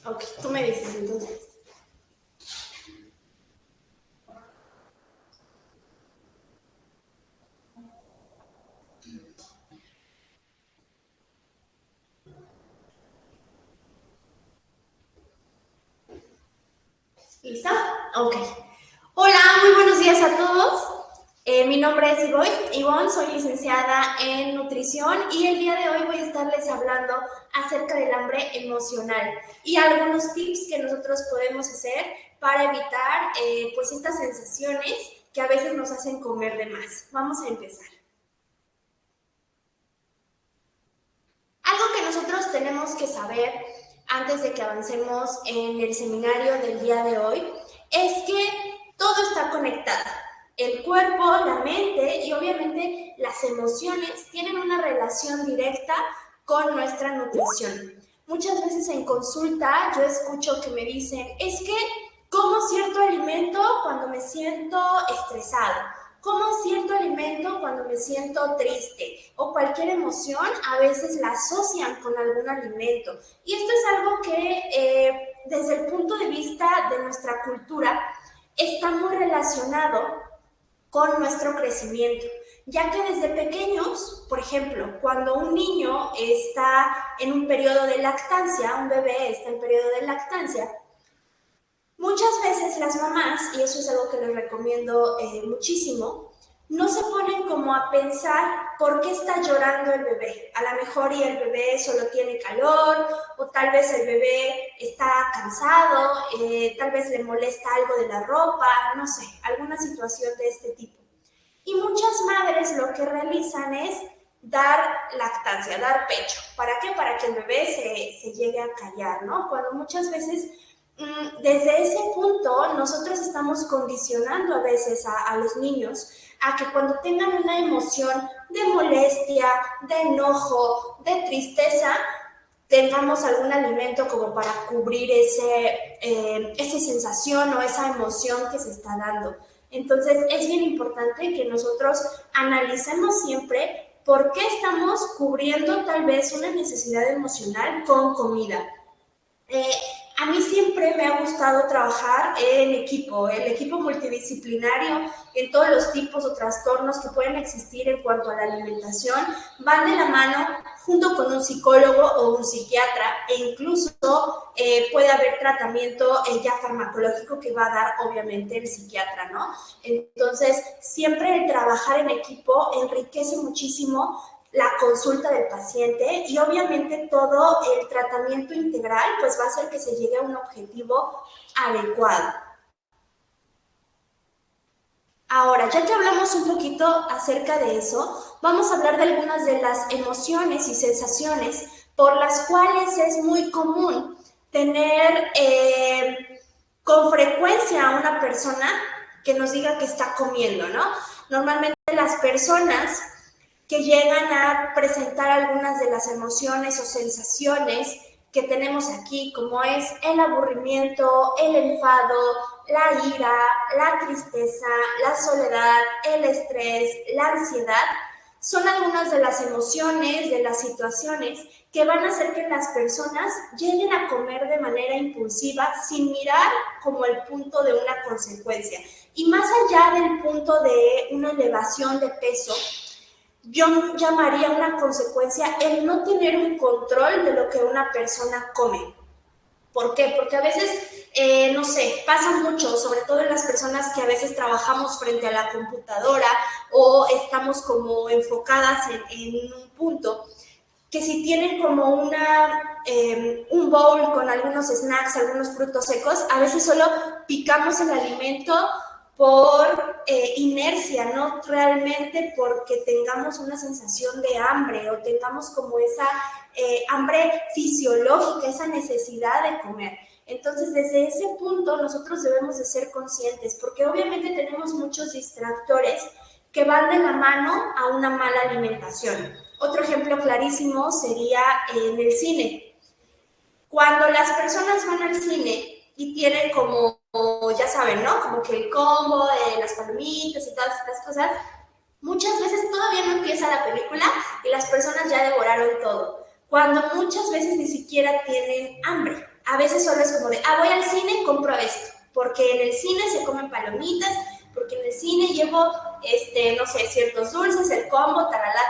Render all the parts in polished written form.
Ok, tú me dices entonces. ¿Listo? Ok. Hola, muy buenos días a todos. Mi nombre es Ivonne, soy licenciada en nutrición y el día de hoy voy a estarles hablando acerca del hambre emocional y algunos tips que nosotros podemos hacer para evitar pues estas sensaciones que a veces nos hacen comer de más. Vamos a empezar. Algo que nosotros tenemos que saber antes de que avancemos en el seminario del día de hoy es que todo está conectado. El cuerpo, la mente y obviamente las emociones tienen una relación directa con nuestra nutrición. Muchas veces en consulta yo escucho que me dicen, es que como cierto alimento cuando me siento estresado, como cierto alimento cuando me siento triste o cualquier emoción, a veces la asocian con algún alimento. Y esto es algo que desde el punto de vista de nuestra cultura está muy relacionado con nuestro crecimiento, ya que desde pequeños, por ejemplo, cuando un niño está en un periodo de lactancia, un bebé está en periodo de lactancia, muchas veces las mamás, y eso es algo que les recomiendo muchísimo, no se ponen como a pensar por qué está llorando el bebé. A lo mejor y el bebé solo tiene calor, o tal vez el bebé está cansado, tal vez le molesta algo de la ropa, no sé, alguna situación de este tipo. Y muchas madres lo que realizan es dar lactancia, dar pecho. ¿Para qué? Para que el bebé se llegue a callar, ¿no? Cuando muchas veces desde ese punto nosotros estamos condicionando a veces a los niños a que cuando tengan una emoción de molestia, de enojo, de tristeza, tengamos algún alimento como para cubrir esa sensación o esa emoción que se está dando. Entonces es bien importante que nosotros analicemos siempre por qué estamos cubriendo tal vez una necesidad emocional con comida. Eh, a mí siempre me ha gustado trabajar en equipo, el equipo multidisciplinario en todos los tipos o trastornos que pueden existir en cuanto a la alimentación, van de la mano junto con un psicólogo o un psiquiatra e incluso puede haber tratamiento ya farmacológico que va a dar obviamente el psiquiatra, ¿no? Entonces, siempre el trabajar en equipo enriquece muchísimo la consulta del paciente y obviamente todo el tratamiento integral pues va a hacer que se llegue a un objetivo adecuado. Ahora, ya que hablamos un poquito acerca de eso, vamos a hablar de algunas de las emociones y sensaciones por las cuales es muy común tener con frecuencia a una persona que nos diga que está comiendo, ¿no? Normalmente las personas que llegan a presentar algunas de las emociones o sensaciones que tenemos aquí, como es el aburrimiento, el enfado, la ira, la tristeza, la soledad, el estrés, la ansiedad, son algunas de las emociones, de las situaciones que van a hacer que las personas lleguen a comer de manera impulsiva sin mirar como el punto de una consecuencia. Y más allá del punto de una elevación de peso, yo llamaría una consecuencia el no tener un control de lo que una persona come. ¿Por qué? Porque a veces, no sé, pasa mucho, sobre todo en las personas que a veces trabajamos frente a la computadora o estamos como enfocadas en un punto, que si tienen como un bowl con algunos snacks, algunos frutos secos, a veces solo picamos el alimento por inercia, no realmente porque tengamos una sensación de hambre o tengamos como esa hambre fisiológica, esa necesidad de comer. Entonces, desde ese punto nosotros debemos de ser conscientes, porque obviamente tenemos muchos distractores que van de la mano a una mala alimentación. Otro ejemplo clarísimo sería en el cine. Cuando las personas van al cine y tienen como, ya saben, ¿no? Como que el combo de las palomitas y todas estas cosas, muchas veces todavía no empieza la película y las personas ya devoraron todo, cuando muchas veces ni siquiera tienen hambre. A veces solo es como de, voy al cine y compro esto, porque en el cine se comen palomitas, porque en el cine llevo, no sé, ciertos dulces, el combo, talala,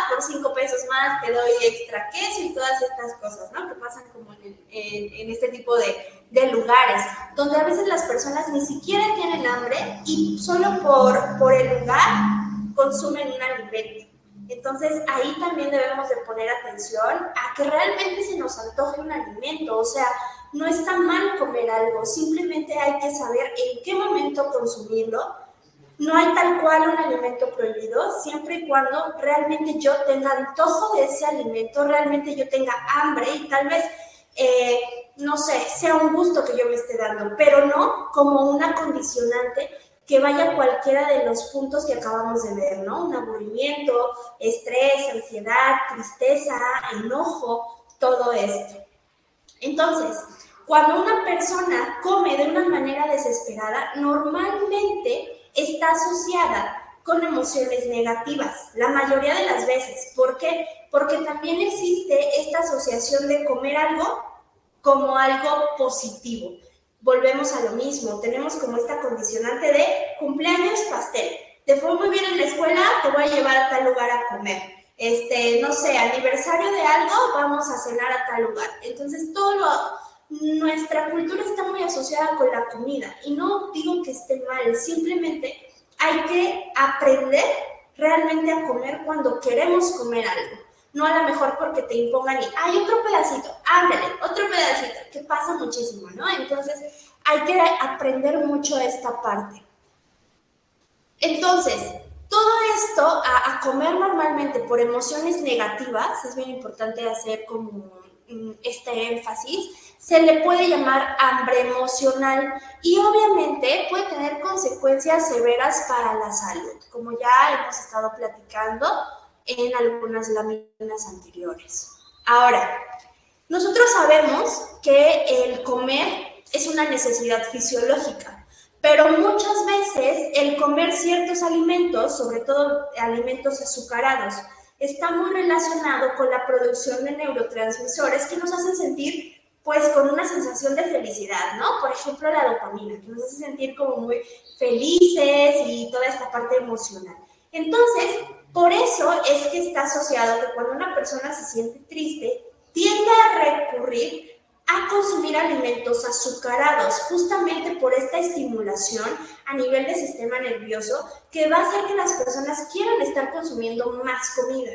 por 5 pesos más te doy extra queso y todas estas cosas, ¿no? Que pasan como en este tipo de lugares, donde a veces las personas ni siquiera tienen hambre y solo por el lugar consumen un alimento. Entonces, ahí también debemos de poner atención a que realmente se nos antoje un alimento. O sea, no está mal comer algo, simplemente hay que saber en qué momento consumirlo. No hay tal cual un alimento prohibido, siempre y cuando realmente yo tenga antojo de ese alimento, realmente yo tenga hambre y tal vez, no sé, sea un gusto que yo me esté dando, pero no como una condicionante que vaya a cualquiera de los puntos que acabamos de ver, ¿no? Un aburrimiento, estrés, ansiedad, tristeza, enojo, todo esto. Entonces, cuando una persona come de una manera desesperada, normalmente está asociada con emociones negativas, la mayoría de las veces. ¿Por qué? Porque también existe esta asociación de comer algo como algo positivo. Volvemos a lo mismo, tenemos como esta condicionante de cumpleaños, pastel. Te fue muy bien en la escuela, te voy a llevar a tal lugar a comer. No sé, aniversario de algo, vamos a cenar a tal lugar. Entonces, nuestra cultura está muy asociada con la comida y no digo que esté mal, simplemente hay que aprender realmente a comer cuando queremos comer algo. No a lo mejor porque te impongan y, hay otro pedacito, ándale, otro pedacito, que pasa muchísimo, ¿no? Entonces, hay que aprender mucho esta parte. Entonces, todo esto, a comer normalmente por emociones negativas, es bien importante hacer como este énfasis, se le puede llamar hambre emocional y obviamente puede tener consecuencias severas para la salud, como ya hemos estado platicando en algunas láminas anteriores. Ahora, nosotros sabemos que el comer es una necesidad fisiológica, pero muchas veces el comer ciertos alimentos, sobre todo alimentos azucarados, está muy relacionado con la producción de neurotransmisores que nos hacen sentir pues con una sensación de felicidad, ¿no? Por ejemplo, la dopamina, que nos hace sentir como muy felices y toda esta parte emocional. Entonces, por eso es que está asociado que cuando una persona se siente triste, tiende a recurrir a consumir alimentos azucarados, justamente por esta estimulación a nivel del sistema nervioso que va a hacer que las personas quieran estar consumiendo más comida,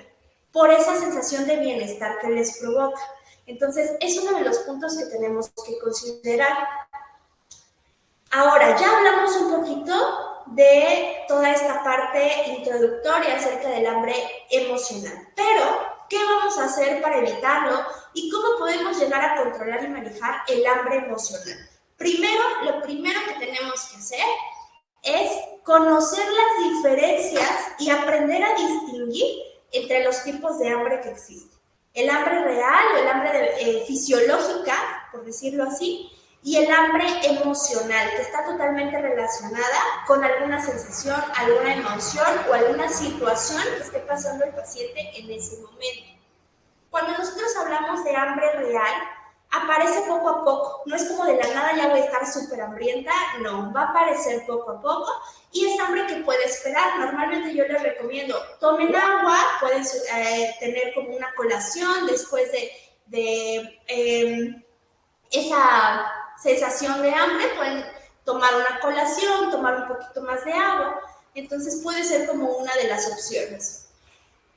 por esa sensación de bienestar que les provoca. Entonces, es uno de los puntos que tenemos que considerar. Ahora, ya hablamos un poquito de toda esta parte introductoria acerca del hambre emocional, pero ¿qué vamos a hacer para evitarlo y cómo podemos llegar a controlar y manejar el hambre emocional? Primero, lo primero que tenemos que hacer es conocer las diferencias y aprender a distinguir entre los tipos de hambre que existen. El hambre real o el hambre fisiológica, por decirlo así, y el hambre emocional, que está totalmente relacionada con alguna sensación, alguna emoción o alguna situación que esté pasando el paciente en ese momento. Cuando nosotros hablamos de hambre real, aparece poco a poco, no es como de la nada ya voy a estar súper hambrienta, no, va a aparecer poco a poco y es hambre que puede esperar. Normalmente yo les recomiendo, tomen agua, pueden tener como una colación después de esa sensación de hambre, pueden tomar una colación, tomar un poquito más de agua, entonces puede ser como una de las opciones.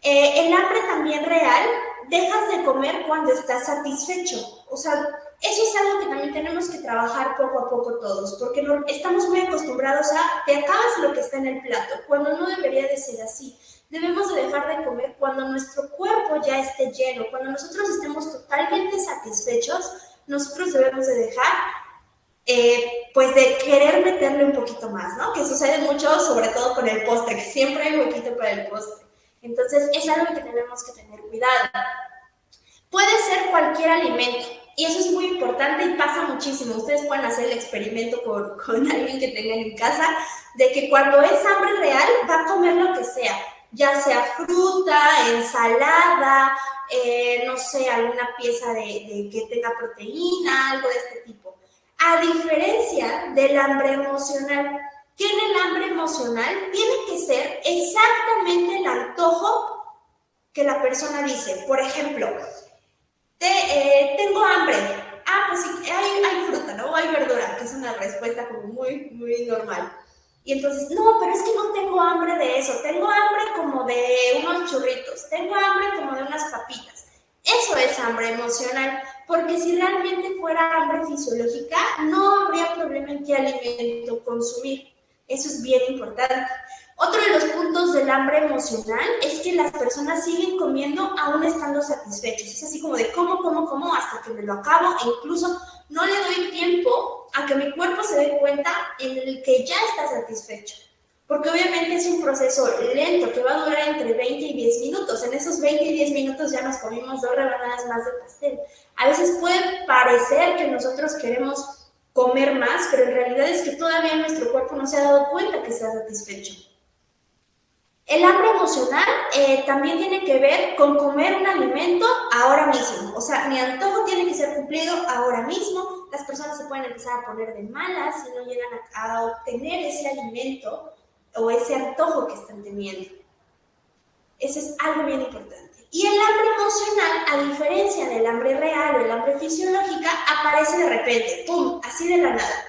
El hambre también real, dejas de comer cuando estás satisfecho, o sea, eso es algo que también tenemos que trabajar poco a poco todos, porque estamos muy acostumbrados a, te acabas lo que está en el plato, cuando no debería de ser así. Debemos de dejar de comer cuando nuestro cuerpo ya esté lleno, cuando nosotros estemos totalmente satisfechos, nosotros debemos de dejar pues de querer meterle un poquito más, ¿no? Que sucede mucho, sobre todo con el postre, que siempre hay un poquito para el postre. Entonces, es algo que tenemos que tener cuidado. Puede ser cualquier alimento, y eso es muy importante y pasa muchísimo. Ustedes pueden hacer el experimento con alguien que tengan en casa, de que cuando es hambre real, va a comer lo que sea, ya sea fruta, ensalada, no sé, alguna pieza de que tenga proteína, algo de este tipo. A diferencia del hambre emocional, que en el hambre emocional tiene que ser exactamente el antojo que la persona dice. Por ejemplo, tengo hambre. Ah, pues sí, hay fruta, ¿no? O hay verdura, que es una respuesta como muy normal. Y entonces, no, pero es que no tengo hambre de eso. Tengo hambre como de unos churritos. Tengo hambre como de unas papitas. Eso es hambre emocional, porque si realmente fuera hambre fisiológica, no habría problema en qué alimento consumir. Eso es bien importante. Otro de los puntos del hambre emocional es que las personas siguen comiendo aún estando satisfechos. Es así como de como hasta que me lo acabo e incluso no le doy tiempo a que mi cuerpo se dé cuenta en el que ya está satisfecho. Porque obviamente es un proceso lento que va a durar entre 20 y 10 minutos. En esos 20 y 10 minutos ya nos comimos 2 rebanadas más de pastel. A veces puede parecer que nosotros queremos comer más, pero en realidad es que todavía nuestro cuerpo no se ha dado cuenta que está satisfecho. El hambre emocional también tiene que ver con comer un alimento ahora mismo. O sea, mi antojo tiene que ser cumplido ahora mismo. Las personas se pueden empezar a poner de malas si no llegan a obtener ese alimento o ese antojo que están teniendo. Eso es algo bien importante. Y el hambre emocional, a diferencia del hambre real o el hambre fisiológica, aparece de repente, ¡pum!, así de la nada.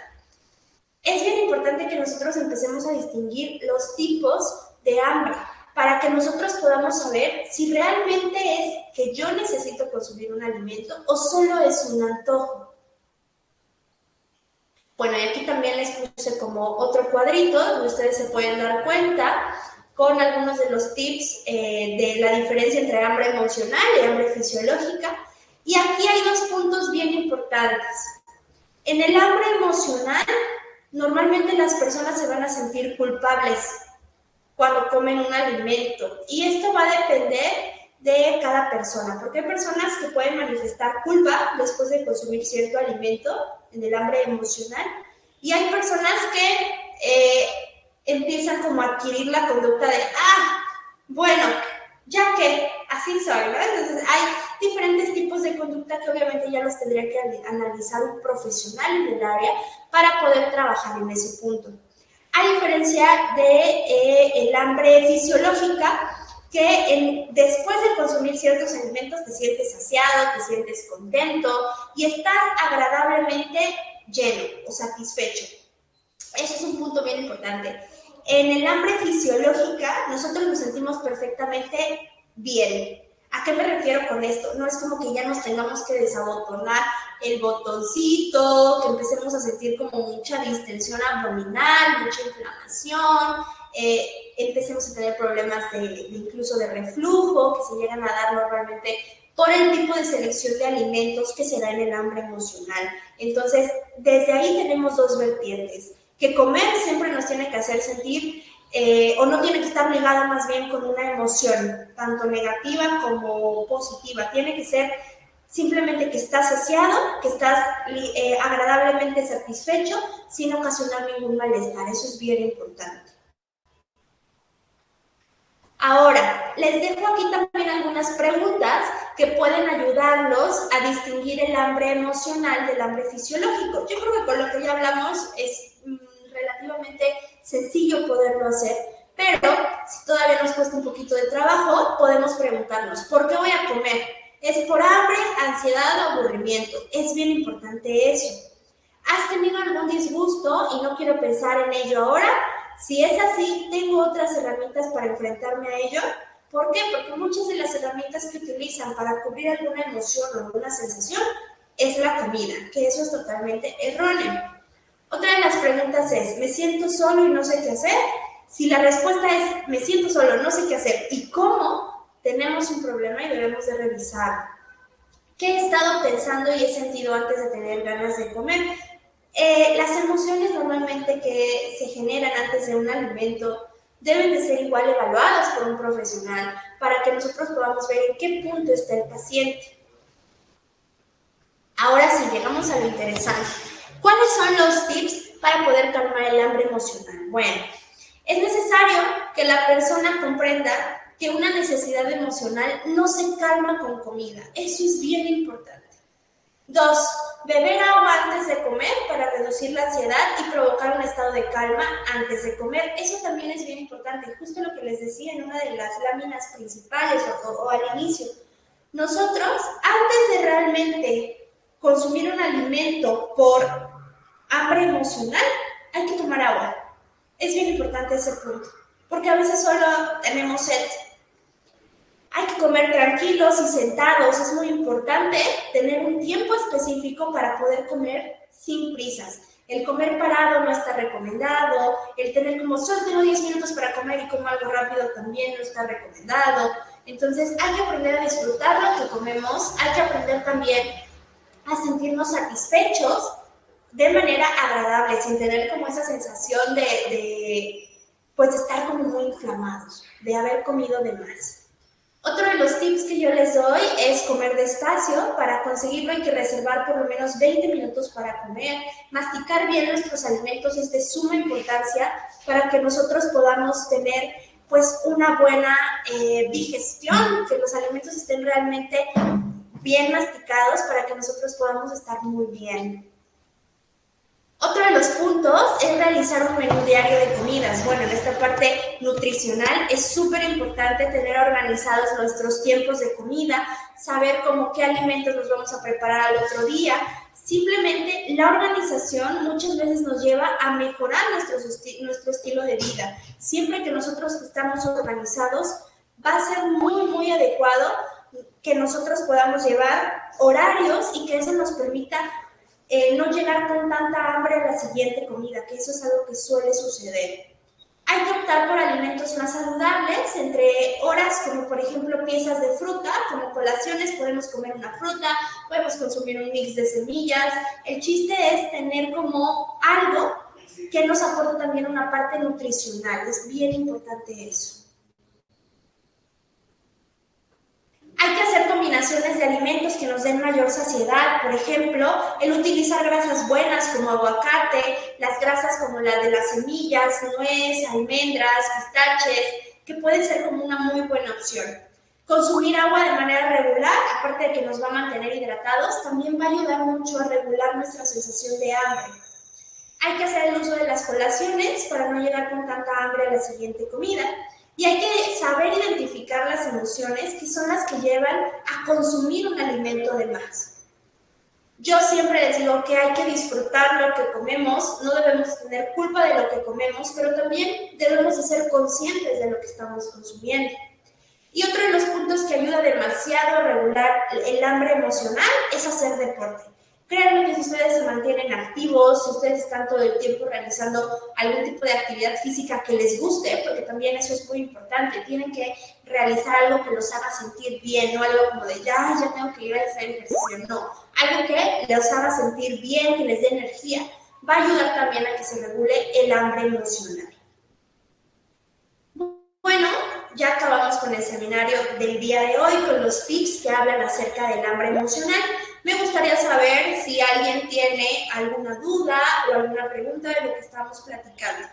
Es bien importante que nosotros empecemos a distinguir los tipos de hambre para que nosotros podamos saber si realmente es que yo necesito consumir un alimento o solo es un antojo. Bueno, y aquí también les puse como otro cuadrito donde ustedes se pueden dar cuenta con algunos de los tips de la diferencia entre hambre emocional y hambre fisiológica. Y aquí hay dos puntos bien importantes. En el hambre emocional, normalmente las personas se van a sentir culpables cuando comen un alimento. Y esto va a depender de cada persona, porque hay personas que pueden manifestar culpa después de consumir cierto alimento en el hambre emocional, y hay personas que empiezan como a adquirir la conducta de, bueno, ya que así soy, ¿no? Entonces hay diferentes tipos de conducta que obviamente ya los tendría que analizar un profesional en el área para poder trabajar en ese punto. A diferencia de el hambre fisiológica, que después de consumir ciertos alimentos te sientes saciado, te sientes contento y estás agradablemente lleno o satisfecho. Eso es un punto bien importante. En el hambre fisiológica, nosotros nos sentimos perfectamente bien. ¿A qué me refiero con esto? No es como que ya nos tengamos que desabotonar el botoncito, que empecemos a sentir como mucha distensión abdominal, mucha inflamación, empecemos a tener problemas incluso de reflujo, que se llegan a dar normalmente por el tipo de selección de alimentos que se da en el hambre emocional. Entonces, desde ahí tenemos dos vertientes. Que comer siempre nos tiene que hacer sentir, o no tiene que estar ligada más bien con una emoción, tanto negativa como positiva. Tiene que ser simplemente que estás saciado, que estás agradablemente satisfecho, sin ocasionar ningún malestar. Eso es bien importante. Ahora, les dejo aquí también algunas preguntas que pueden ayudarlos a distinguir el hambre emocional del hambre fisiológico. Yo creo que con lo que ya hablamos es relativamente sencillo poderlo hacer, pero si todavía nos cuesta un poquito de trabajo, podemos preguntarnos, ¿por qué voy a comer? ¿Es por hambre, ansiedad o aburrimiento? Es bien importante eso. ¿Has tenido algún disgusto y no quiero pensar en ello ahora? Si es así, tengo otras herramientas para enfrentarme a ello. ¿Por qué? Porque muchas de las herramientas que utilizan para cubrir alguna emoción o alguna sensación es la comida, que eso es totalmente erróneo. Otra de las preguntas es, ¿me siento solo y no sé qué hacer? Si la respuesta es, me siento solo, no sé qué hacer, ¿y cómo? Tenemos un problema y debemos de revisarlo. ¿Qué he estado pensando y he sentido antes de tener ganas de comer? Las emociones normalmente que se generan antes de un alimento deben de ser igual evaluadas por un profesional para que nosotros podamos ver en qué punto está el paciente. Ahora sí, llegamos a lo interesante. ¿Cuáles son los tips para poder calmar el hambre emocional? Bueno, es necesario que la persona comprenda que una necesidad emocional no se calma con comida. Eso es bien importante. 2. Beber agua antes de comer para reducir la ansiedad y provocar un estado de calma antes de comer. Eso también es bien importante, justo lo que les decía en una de las láminas principales o al inicio. Nosotros, antes de realmente consumir un alimento por hambre emocional, hay que tomar agua. Es bien importante ese punto, porque a veces solo tenemos sed. Hay que comer tranquilos y sentados. Es muy importante tener un tiempo específico para poder comer sin prisas. El comer parado no está recomendado. El tener como solo tengo 10 minutos para comer y como algo rápido también no está recomendado. Entonces hay que aprender a disfrutar lo que comemos. Hay que aprender también a sentirnos satisfechos de manera agradable, sin tener como esa sensación pues de estar como muy inflamados, de haber comido de más. Otro de los tips que yo les doy es comer despacio. Para conseguirlo hay que reservar por lo menos 20 minutos para comer. Masticar bien nuestros alimentos es de suma importancia para que nosotros podamos tener pues una buena digestión, que los alimentos estén realmente bien masticados para que nosotros podamos estar muy bien. Otro de los puntos es realizar un menú diario de comidas. Bueno, en esta parte nutricional es súper importante tener organizados nuestros tiempos de comida, saber cómo qué alimentos nos vamos a preparar al otro día. Simplemente la organización muchas veces nos lleva a mejorar nuestro estilo de vida. Siempre que nosotros estamos organizados, va a ser muy, muy adecuado que nosotros podamos llevar horarios y que eso nos permita no llegar con tanta hambre a la siguiente comida, que eso es algo que suele suceder. Hay que optar por alimentos más saludables, entre horas como por ejemplo piezas de fruta, como colaciones podemos comer una fruta, podemos consumir un mix de semillas. El chiste es tener como algo que nos aporte también una parte nutricional, es bien importante eso. Hay que hacer combinaciones de alimentos que nos den mayor saciedad. Por ejemplo, el utilizar grasas buenas como aguacate, las grasas como la de las semillas, nuez, almendras, pistaches, que pueden ser como una muy buena opción. Consumir agua de manera regular, aparte de que nos va a mantener hidratados, también va a ayudar mucho a regular nuestra sensación de hambre. Hay que hacer el uso de las colaciones para no llegar con tanta hambre a la siguiente comida. Y hay que saber identificar las emociones que son las que llevan a consumir un alimento de más. Yo siempre les digo que hay que disfrutar lo que comemos, no debemos tener culpa de lo que comemos, pero también debemos de ser conscientes de lo que estamos consumiendo. Y otro de los puntos que ayuda demasiado a regular el hambre emocional es hacer deporte. Créanme que si ustedes se mantienen activos, si ustedes están todo el tiempo realizando algún tipo de actividad física que les guste, porque también eso es muy importante, tienen que realizar algo que los haga sentir bien, no algo como de ya tengo que ir a hacer ejercicio, no, algo que los haga sentir bien, que les dé energía, va a ayudar también a que se regule el hambre emocional. Bueno, ya acabamos con el seminario del día de hoy, con los tips que hablan acerca del hambre emocional. Me gustaría saber si alguien tiene alguna duda o alguna pregunta de lo que estamos platicando.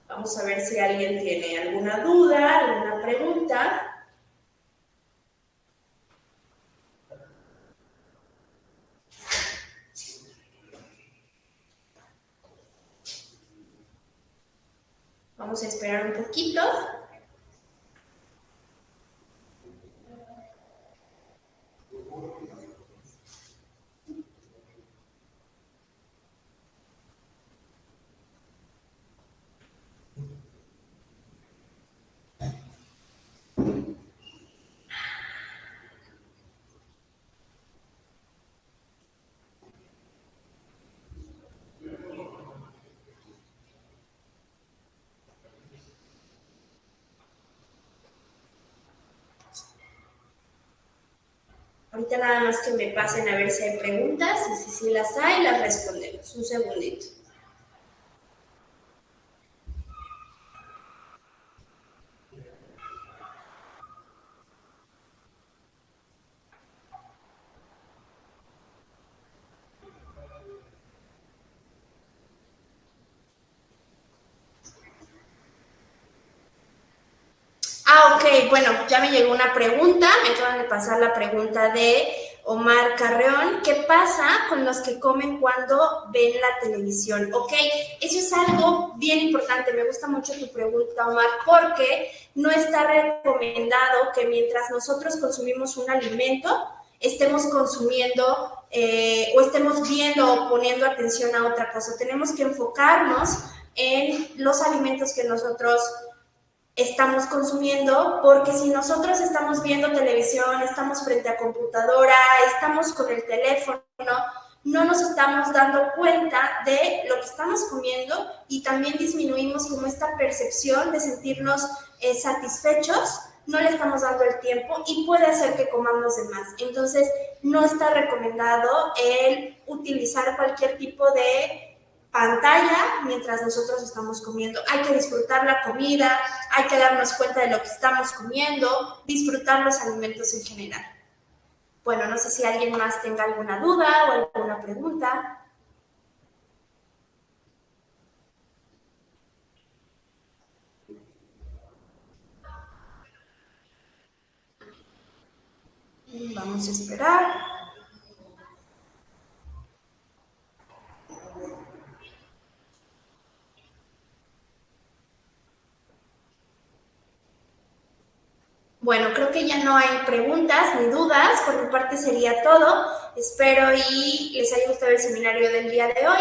Vamos a ver si alguien tiene alguna duda, alguna pregunta. Vamos a esperar un poquito. Ahorita nada más que me pasen a ver si hay preguntas y si sí las hay, las respondemos. Un segundito. ok, bueno, ya me llegó una pregunta, me acaban de pasar la pregunta de Omar Carreón. ¿Qué pasa con los que comen cuando ven la televisión? Ok, eso es algo bien importante, me gusta mucho tu pregunta, Omar, porque no está recomendado que mientras nosotros consumimos un alimento, estemos consumiendo o estemos viendo o poniendo atención a otra cosa. Tenemos que enfocarnos en los alimentos que nosotros estamos consumiendo, porque si nosotros estamos viendo televisión, estamos frente a computadora, estamos con el teléfono, no nos estamos dando cuenta de lo que estamos comiendo y también disminuimos como esta percepción de sentirnos satisfechos, no le estamos dando el tiempo y puede hacer que comamos de más. Entonces, no está recomendado el utilizar cualquier tipo de pantalla mientras nosotros estamos comiendo. Hay que disfrutar la comida, hay que darnos cuenta de lo que estamos comiendo, disfrutar los alimentos en general. Bueno, no sé si alguien más tenga alguna duda o alguna pregunta. Vamos a esperar. Bueno, creo que ya no hay preguntas ni dudas. Por mi parte sería todo. Espero y les haya gustado el seminario del día de hoy.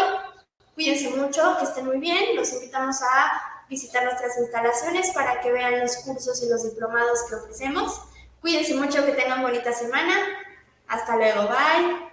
Cuídense mucho, que estén muy bien. Los invitamos a visitar nuestras instalaciones para que vean los cursos y los diplomados que ofrecemos. Cuídense mucho, que tengan bonita semana. Hasta luego, bye.